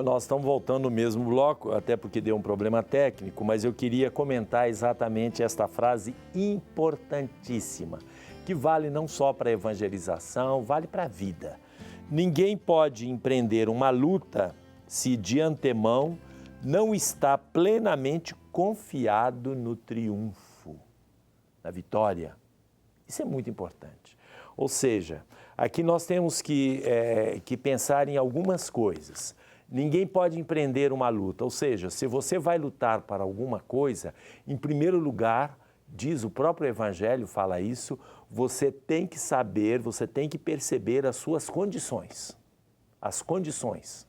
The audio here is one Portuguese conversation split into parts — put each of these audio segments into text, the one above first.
nós estamos voltando no mesmo bloco, até porque deu um problema técnico, mas eu queria comentar exatamente esta frase importantíssima, que vale não só para a evangelização, vale para a vida. Ninguém pode empreender uma luta se de antemão não está plenamente confiado no triunfo, na vitória. Isso é muito importante. Ou seja, aqui nós temos que pensar em algumas coisas. Ninguém pode empreender uma luta, ou seja, se você vai lutar para alguma coisa, em primeiro lugar, diz o próprio Evangelho, fala isso, você tem que saber, você tem que perceber as suas condições. As condições.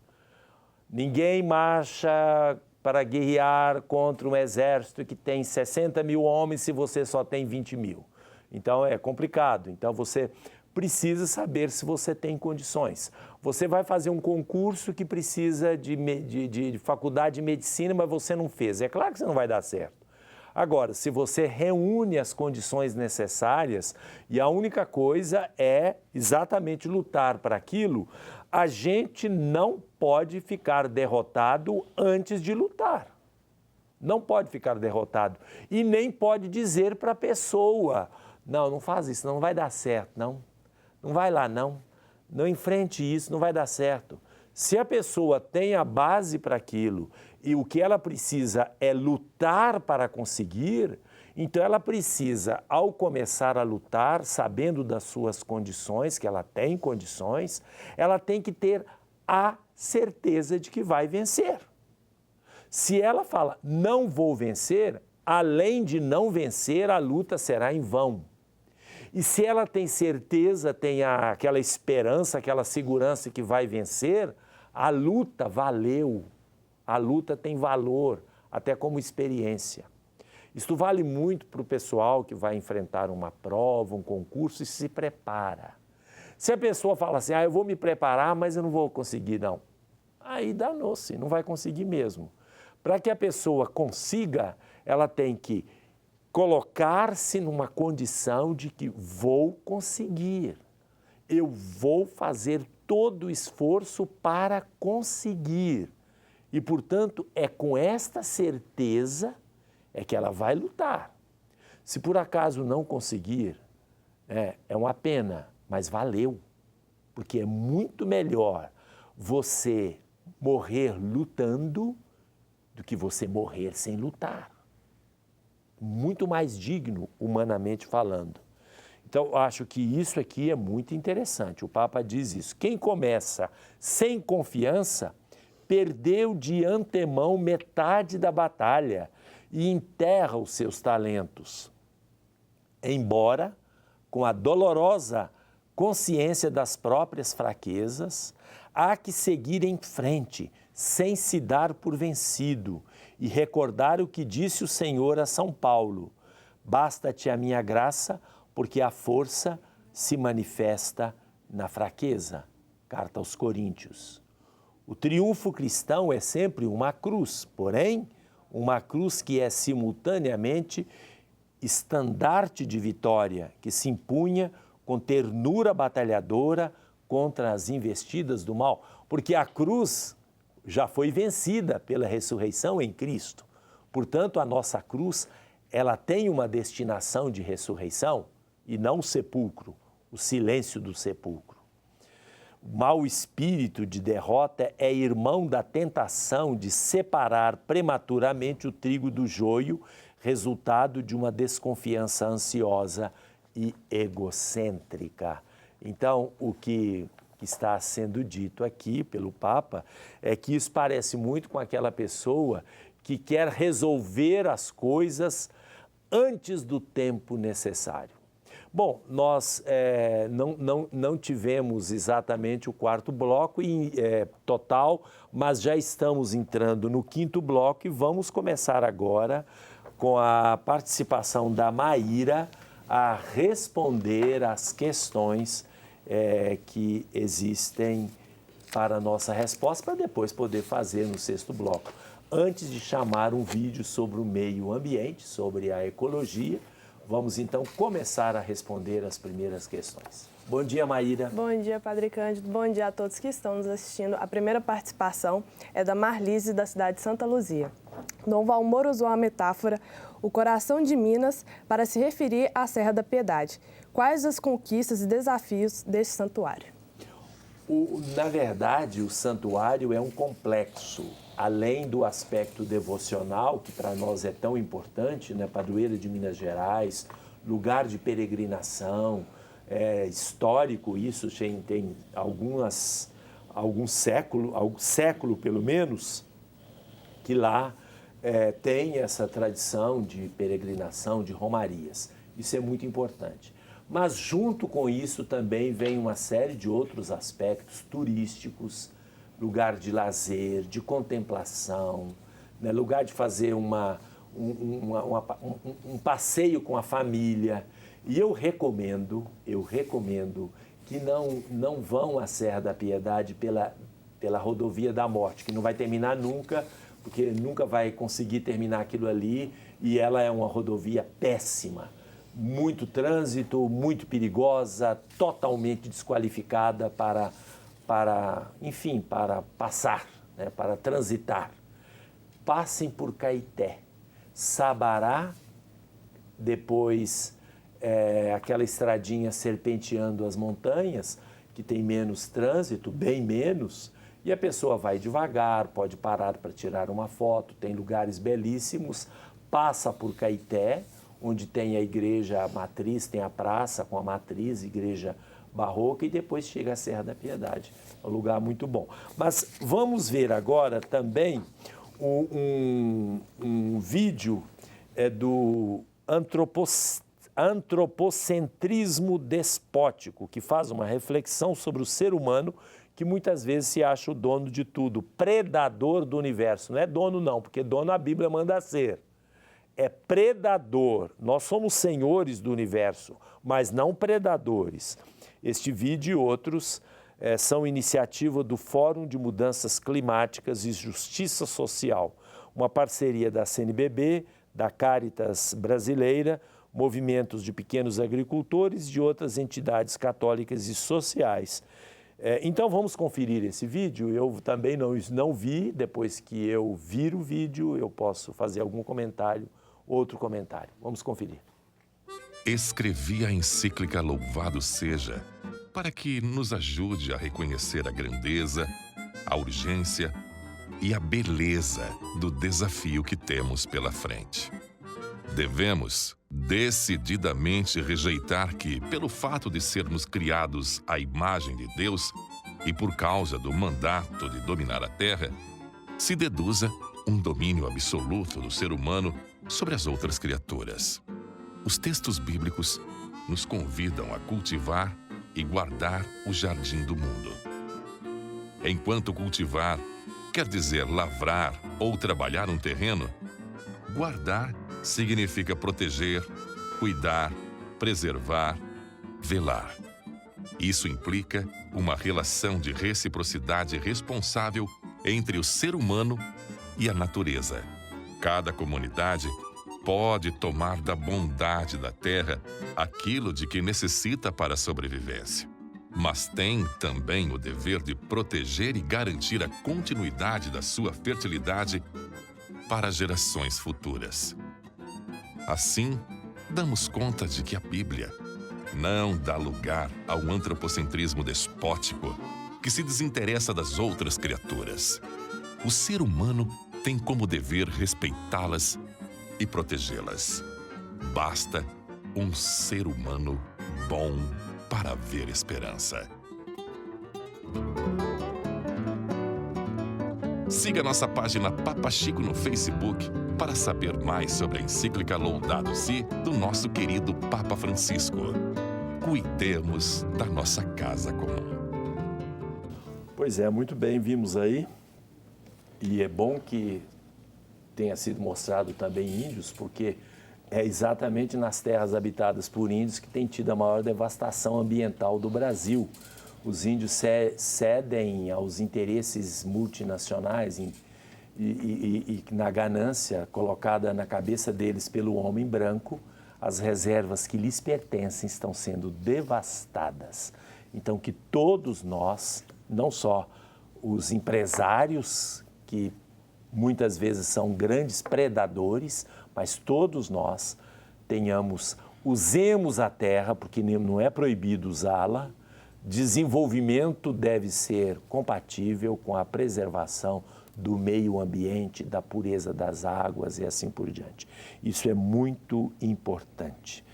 Ninguém marcha para guerrear contra um exército que tem 60 mil homens se você só tem 20 mil. Então é complicado. Então você precisa saber se você tem condições. Você vai fazer um concurso que precisa de faculdade de medicina, mas você não fez. É claro que você não vai dar certo. Agora, se você reúne as condições necessárias e a única coisa é exatamente lutar para aquilo, a gente não pode ficar derrotado antes de lutar. Não pode ficar derrotado. E nem pode dizer para a pessoa, não faz isso, não vai dar certo, não vai lá, não enfrente isso, não vai dar certo. Se a pessoa tem a base para aquilo e o que ela precisa é lutar para conseguir, então ela precisa, ao começar a lutar, sabendo das suas condições, que ela tem condições, ela tem que ter a certeza de que vai vencer. Se ela fala, não vou vencer, além de não vencer, a luta será em vão. E se ela tem certeza, tem aquela esperança, aquela segurança que vai vencer, a luta valeu, a luta tem valor, até como experiência. Isto vale muito para o pessoal que vai enfrentar uma prova, um concurso e se prepara. Se a pessoa fala assim, eu vou me preparar, mas eu não vou conseguir, não. Aí danou-se, não vai conseguir mesmo. Para que a pessoa consiga, ela tem que colocar-se numa condição de que vou conseguir. Eu vou fazer todo o esforço para conseguir. E, portanto, é com esta certeza que ela vai lutar. Se por acaso não conseguir, é uma pena, mas valeu. Porque é muito melhor você morrer lutando do que você morrer sem lutar. Muito mais digno, humanamente falando. Então, eu acho que isso aqui é muito interessante. O Papa diz isso. Quem começa sem confiança, perdeu de antemão metade da batalha e enterra os seus talentos. Embora, com a dolorosa consciência das próprias fraquezas, há que seguir em frente, sem se dar por vencido, e recordar o que disse o Senhor a São Paulo: basta-te a minha graça, porque a força se manifesta na fraqueza. Carta aos Coríntios. O triunfo cristão é sempre uma cruz, porém, uma cruz que é simultaneamente estandarte de vitória, que se impunha com ternura batalhadora contra as investidas do mal, porque a cruz já foi vencida pela ressurreição em Cristo. Portanto, a nossa cruz, ela tem uma destinação de ressurreição e não o sepulcro, o silêncio do sepulcro. O mau espírito de derrota é irmão da tentação de separar prematuramente o trigo do joio, resultado de uma desconfiança ansiosa e egocêntrica. Então, o que está sendo dito aqui pelo Papa é que isso parece muito com aquela pessoa que quer resolver as coisas antes do tempo necessário. Bom, nós não tivemos exatamente o quarto bloco total, mas já estamos entrando no quinto bloco e vamos começar agora com a participação da Maíra a responder às questões que existem para a nossa resposta, para depois poder fazer no sexto bloco. Antes de chamar um vídeo sobre o meio ambiente, sobre a ecologia, vamos então começar a responder as primeiras questões. Bom dia, Maíra. Bom dia, Padre Cândido. Bom dia a todos que estão nos assistindo. A primeira participação é da Marlise, da cidade de Santa Luzia. Dom Valmor usou a metáfora "o coração de Minas" para se referir à Serra da Piedade. Quais as conquistas e desafios deste santuário? Na verdade, o santuário é um complexo. Além do aspecto devocional, que para nós é tão importante, né? Padroeira de Minas Gerais, lugar de peregrinação, histórico, isso tem algum século pelo menos, que lá tem essa tradição de peregrinação, de romarias. Isso é muito importante. Mas junto com isso também vem uma série de outros aspectos turísticos, lugar de lazer, de contemplação, né? Lugar de fazer um passeio com a família. E eu recomendo que não vão à Serra da Piedade pela rodovia da morte, que não vai terminar nunca, porque nunca vai conseguir terminar aquilo ali, e ela é uma rodovia péssima. Muito trânsito, muito perigosa, totalmente desqualificada para passar, né, para transitar. Passem por Caeté, Sabará, depois aquela estradinha serpenteando as montanhas, que tem menos trânsito, bem menos, e a pessoa vai devagar, pode parar para tirar uma foto, tem lugares belíssimos, passa por Caeté, onde tem a igreja matriz, tem a praça com a matriz, igreja barroca, e depois chega a Serra da Piedade. É um lugar muito bom. Mas vamos ver agora também um vídeo do antropocentrismo despótico, que faz uma reflexão sobre o ser humano, que muitas vezes se acha o dono de tudo, predador do universo. Não é dono não, porque dono a Bíblia manda ser. É predador. Nós somos senhores do universo, mas não predadores. Este vídeo e outros são iniciativa do Fórum de Mudanças Climáticas e Justiça Social, uma parceria da CNBB, da Caritas Brasileira, movimentos de pequenos agricultores e de outras entidades católicas e sociais. Então vamos conferir esse vídeo. Eu também não vi, depois que eu vir o vídeo eu posso fazer algum comentário, outro comentário. Vamos conferir. Escrevi a encíclica Louvado Seja, para que nos ajude a reconhecer a grandeza, a urgência e a beleza do desafio que temos pela frente. Devemos decididamente rejeitar que, pelo fato de sermos criados à imagem de Deus e por causa do mandato de dominar a terra, se deduza um domínio absoluto do ser humano sobre as outras criaturas. Os textos bíblicos nos convidam a cultivar e guardar o jardim do mundo. Enquanto cultivar quer dizer lavrar ou trabalhar um terreno, guardar significa proteger, cuidar, preservar, velar. Isso implica uma relação de reciprocidade responsável entre o ser humano e a natureza. Cada comunidade pode tomar da bondade da terra aquilo de que necessita para a sobrevivência, mas tem também o dever de proteger e garantir a continuidade da sua fertilidade para gerações futuras. Assim, damos conta de que a Bíblia não dá lugar ao antropocentrismo despótico que se desinteressa das outras criaturas. O ser humano tem como dever respeitá-las e protegê-las. Basta um ser humano bom para ver esperança. Siga nossa página Papa Chico no Facebook para saber mais sobre a encíclica Laudato Si do nosso querido Papa Francisco. Cuidemos da nossa casa comum. Pois é, muito bem, vimos aí. E é bom que tenha sido mostrado também índios, porque é exatamente nas terras habitadas por índios que tem tido a maior devastação ambiental do Brasil. Os índios cedem aos interesses multinacionais e na ganância colocada na cabeça deles pelo homem branco, as reservas que lhes pertencem estão sendo devastadas. Então, que todos nós, não só os empresários, que muitas vezes são grandes predadores, mas todos nós usemos a terra, porque não é proibido usá-la. Desenvolvimento deve ser compatível com a preservação do meio ambiente, da pureza das águas e assim por diante. Isso é muito importante.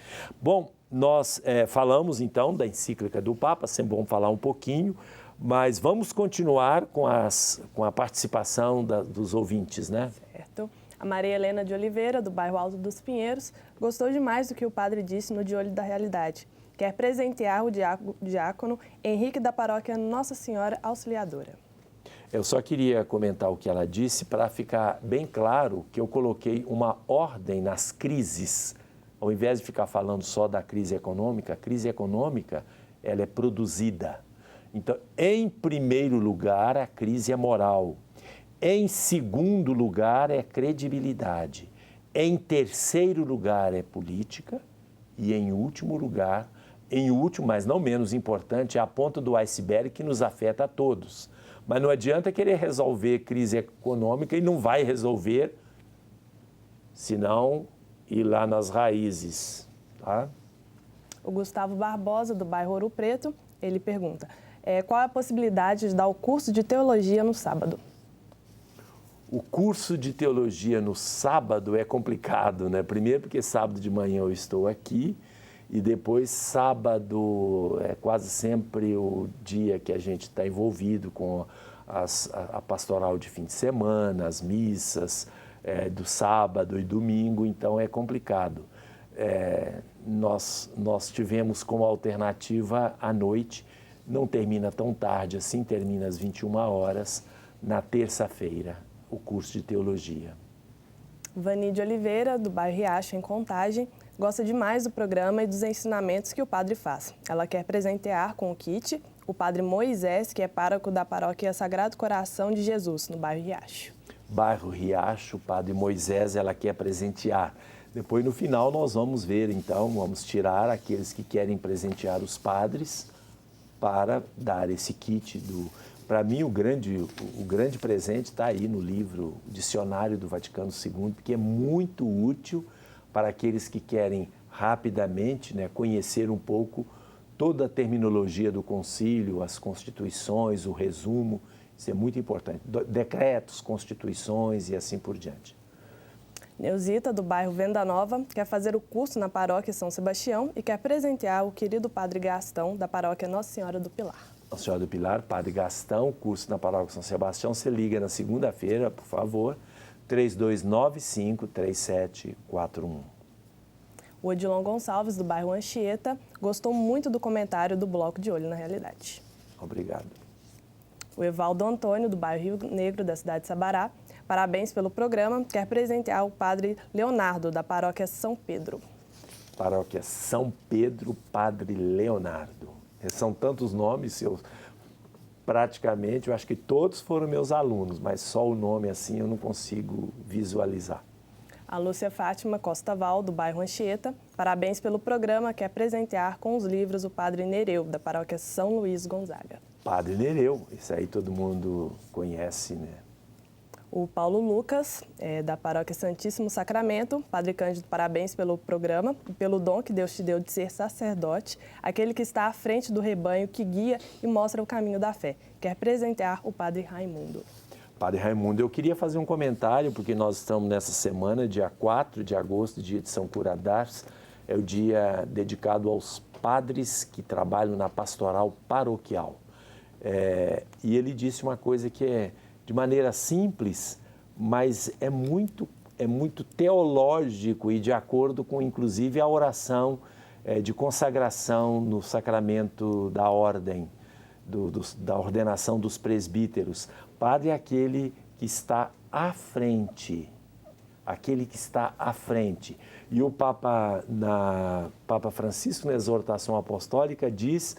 Bom, nós falamos então da encíclica do Papa, sempre vamos falar um pouquinho, mas vamos continuar com a participação dos ouvintes, né? Certo. A Maria Helena de Oliveira, do bairro Alto dos Pinheiros, gostou demais do que o padre disse no De Olho da Realidade. Quer presentear o diácono Henrique da paróquia Nossa Senhora Auxiliadora. Eu só queria comentar o que ela disse para ficar bem claro que eu coloquei uma ordem nas crises. Ao invés de ficar falando só da crise econômica, a crise econômica ela é produzida. Então, em primeiro lugar, a crise é moral. Em segundo lugar, é credibilidade. Em terceiro lugar, é política. E em último lugar, mas não menos importante, é a ponta do iceberg que nos afeta a todos. Mas não adianta querer resolver crise econômica e não vai resolver se não ir lá nas raízes. Tá? O Gustavo Barbosa, do bairro Ouro Preto, ele pergunta, qual é a possibilidade de dar o curso de teologia no sábado? O curso de teologia no sábado é complicado, né? Primeiro porque sábado de manhã eu estou aqui e depois sábado é quase sempre o dia que a gente está envolvido com a pastoral de fim de semana, as missas do sábado e domingo, então é complicado. Nós tivemos como alternativa à noite, não termina tão tarde assim, termina às 21 horas, na terça-feira, o curso de teologia. Vani de Oliveira, do bairro Riacho, em Contagem, gosta demais do programa e dos ensinamentos que o padre faz. Ela quer presentear com o kit o padre Moisés, que é pároco da paróquia Sagrado Coração de Jesus, no bairro Riacho. Bairro Riacho, o padre Moisés, ela quer presentear. Depois, no final, nós vamos ver, então, vamos tirar aqueles que querem presentear os padres para dar esse kit. Para mim, o grande presente está aí no livro Dicionário do Vaticano II, porque é muito útil para aqueles que querem rapidamente, né, conhecer um pouco toda a terminologia do concílio, as constituições, o resumo. Isso é muito importante. Decretos, constituições e assim por diante. Neuzita, do bairro Venda Nova, quer fazer o curso na paróquia São Sebastião e quer presentear o querido padre Gastão, da paróquia Nossa Senhora do Pilar. Nossa Senhora do Pilar, padre Gastão, curso na paróquia São Sebastião. Você liga na segunda-feira, por favor, 3295-3741. O Odilon Gonçalves, do bairro Anchieta, gostou muito do comentário do Bloco de Olho na Realidade. Obrigado. O Evaldo Antônio, do bairro Rio Negro, da cidade de Sabará, parabéns pelo programa, quer presentear o padre Leonardo, da paróquia São Pedro. Paróquia São Pedro, padre Leonardo. São tantos nomes, praticamente, eu acho que todos foram meus alunos, mas só o nome assim eu não consigo visualizar. A Lúcia Fátima Costa Val, do bairro Anchieta, parabéns pelo programa, quer presentear com os livros o padre Nereu, da paróquia São Luís Gonzaga. Padre Nereu, isso aí todo mundo conhece, né? O Paulo Lucas, da paróquia Santíssimo Sacramento, padre Cândido, parabéns pelo programa e pelo dom que Deus te deu de ser sacerdote, aquele que está à frente do rebanho, que guia e mostra o caminho da fé. Quer presentear o padre Raimundo. Padre Raimundo, eu queria fazer um comentário, porque nós estamos nessa semana, dia 4 de agosto, dia de São Curadars, é o dia dedicado aos padres que trabalham na pastoral paroquial. E ele disse uma coisa que é de maneira simples, mas é muito teológico e de acordo com, inclusive, a oração de consagração no sacramento da ordem, da ordenação dos presbíteros. Padre é aquele que está à frente, E o Papa Francisco, na exortação apostólica, diz: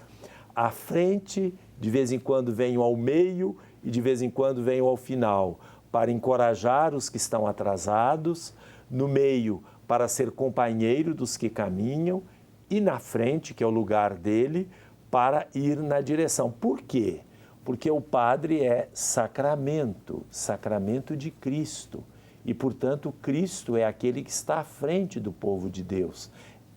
à frente, de vez em quando venham ao meio e de vez em quando venham ao final, para encorajar os que estão atrasados, no meio, para ser companheiro dos que caminham, e na frente, que é o lugar dele, para ir na direção. Por quê? Porque o padre é sacramento, sacramento de Cristo. E, portanto, Cristo é aquele que está à frente do povo de Deus.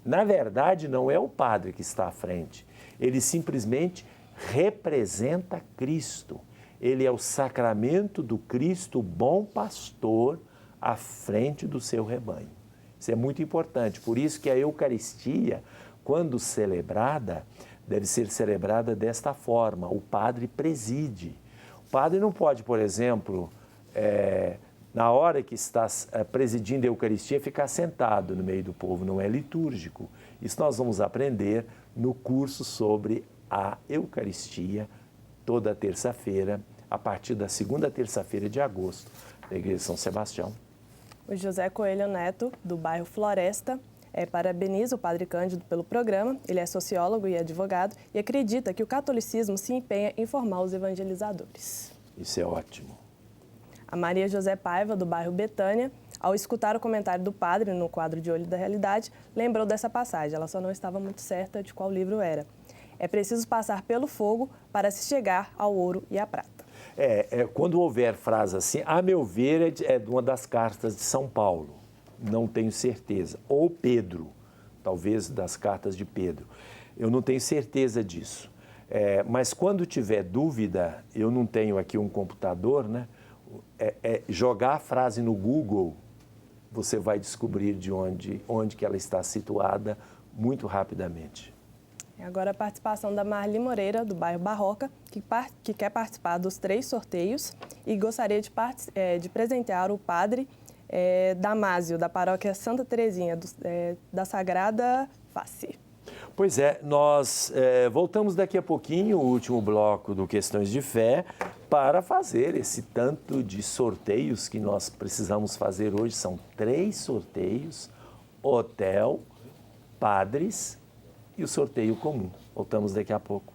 Na verdade, não é o padre que está à frente. Ele simplesmente representa Cristo. Ele é o sacramento do Cristo, bom pastor, à frente do seu rebanho. Isso é muito importante. Por isso que a Eucaristia, quando celebrada, deve ser celebrada desta forma. O padre preside. O padre não pode, por exemplo, na hora que está presidindo a Eucaristia, ficar sentado no meio do povo. Não é litúrgico. Isso nós vamos aprender no curso sobre a Eucaristia, toda terça-feira, a partir da segunda terça-feira de agosto, da Igreja de São Sebastião. O José Coelho Neto, do bairro Floresta, parabeniza o Padre Cândido pelo programa. Ele é sociólogo e advogado e acredita que o catolicismo se empenha em formar os evangelizadores. Isso é ótimo. A Maria José Paiva, do bairro Betânia, ao escutar o comentário do padre no quadro de Olho da Realidade, lembrou dessa passagem. Ela só não estava muito certa de qual livro era. É preciso passar pelo fogo para se chegar ao ouro e à prata. Quando houver frase assim, a meu ver, é de uma das cartas de São Paulo. Não tenho certeza. Ou Pedro, talvez das cartas de Pedro. Eu não tenho certeza disso. Mas quando tiver dúvida, eu não tenho aqui um computador, né? Jogar a frase no Google, você vai descobrir de onde que ela está situada muito rapidamente. Agora a participação da Marli Moreira, do bairro Barroca, que quer participar dos 3 sorteios e gostaria de presentear o padre Damásio, da paróquia Santa Terezinha, da Sagrada Face. Pois é, nós voltamos daqui a pouquinho, o último bloco do Questões de Fé, para fazer esse tanto de sorteios que nós precisamos fazer hoje. São 3 sorteios, hotel, padres e o sorteio comum. Voltamos daqui a pouco.